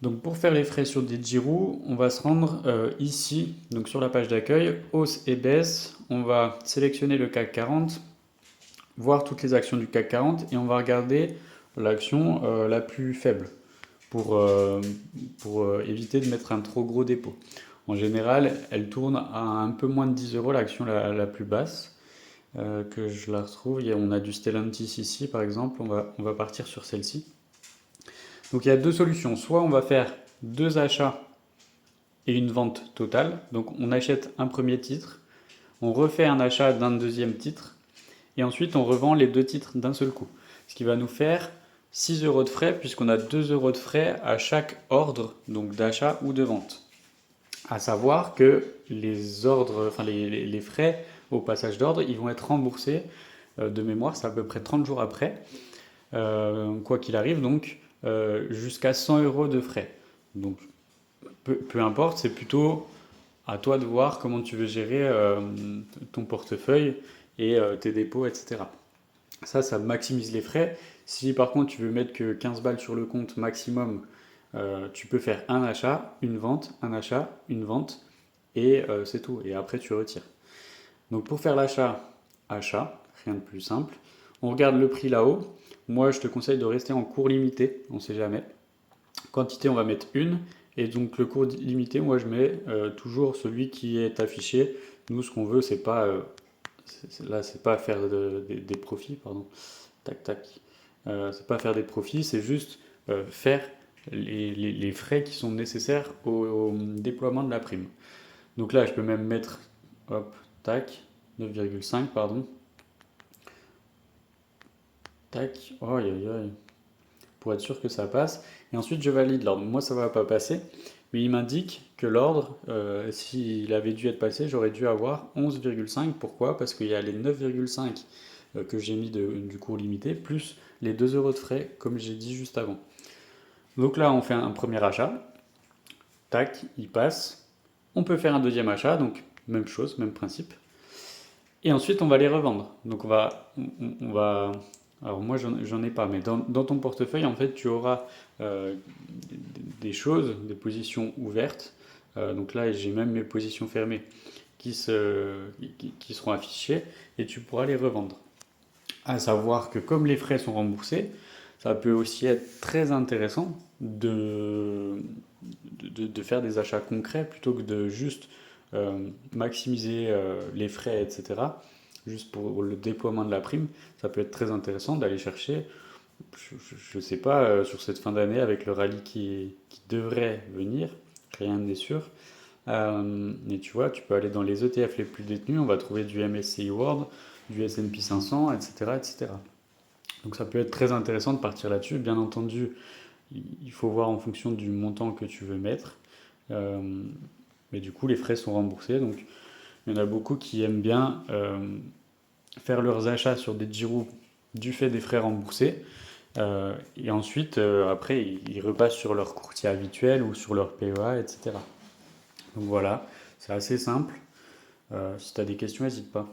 Donc pour faire les frais sur Didgeridoo, on va se rendre ici, donc sur la page d'accueil, hausse et baisse. On va sélectionner le CAC 40, voir toutes les actions du CAC 40 et on va regarder l'action la plus faible pour, euh, pour éviter de mettre un trop gros dépôt. En général, elle tourne à un peu moins de 10 euros l'action la plus basse. Que je la retrouve. On a du Stellantis ici par exemple, on va partir sur celle-ci. Donc il y a deux solutions. Soit on va faire deux achats et une vente totale. Donc on achète un premier titre, on refait un achat d'un deuxième titre, et ensuite on revend les deux titres d'un seul coup. Ce qui va nous faire 6 euros de frais, puisqu'on a 2 euros de frais à chaque ordre, donc d'achat ou de vente. À savoir que les ordres, enfin les frais au passage d'ordre, ils vont être remboursés de mémoire, c'est à peu près 30 jours après, quoi qu'il arrive, donc jusqu'à 100 euros de frais. Donc peu importe, c'est plutôt à toi de voir comment tu veux gérer ton portefeuille et tes dépôts, etc. Ça maximise les frais. Si par contre tu veux mettre que 15 balles sur le compte maximum, tu peux faire un achat, une vente, un achat, une vente, et c'est tout. Et après tu retires. Donc pour faire l'achat, achat, rien de plus simple. On regarde le prix là-haut. Moi je te conseille de rester en cours limité, on ne sait jamais. Quantité, on va mettre une. Et donc le cours limité, moi je mets toujours celui qui est affiché. Nous, ce qu'on veut, c'est pas là, c'est pas faire des profits, pardon. Tac, tac. C'est pas faire des profits, c'est juste faire les frais qui sont nécessaires au déploiement de la prime. Donc là, je peux même mettre, hop, tac, 9,5, pardon. Tac, oh, aïe, aïe, aïe, pour être sûr que ça passe. Et ensuite, je valide l'ordre. Moi, ça ne va pas passer, mais il m'indique que l'ordre, s'il avait dû être passé, j'aurais dû avoir 11,5. Pourquoi? Parce qu'il y a les 9,5 que j'ai mis du cours limité, plus les 2 euros de frais, comme j'ai dit juste avant. Donc là, on fait un premier achat. Tac, il passe. On peut faire un deuxième achat, donc même chose, même principe. Et ensuite, on va les revendre. Donc on va alors moi, j'en ai pas, mais dans ton portefeuille, en fait, tu auras euh, des choses, des positions ouvertes. Donc là, j'ai même mes positions fermées qui seront affichées et tu pourras les revendre. À savoir que comme les frais sont remboursés, ça peut aussi être très intéressant de faire des achats concrets plutôt que de juste maximiser les frais, etc. Juste pour le déploiement de la prime, ça peut être très intéressant d'aller chercher, je ne sais pas, sur cette fin d'année avec le rallye qui devrait venir, rien n'est sûr. Mais tu vois, tu peux aller dans les ETF les plus détenus, on va trouver du MSCI World, du S&P 500, etc., etc. Donc ça peut être très intéressant de partir là-dessus. Bien entendu, il faut voir en fonction du montant que tu veux mettre. Euh, mais du coup, les frais sont remboursés. Donc il y en a beaucoup qui aiment bien faire leurs achats sur des Giro du fait des frais remboursés. Et ensuite, après, ils repassent sur leur courtier habituel ou sur leur PEA, etc. Donc voilà, c'est assez simple. Si tu as des questions, n'hésite pas.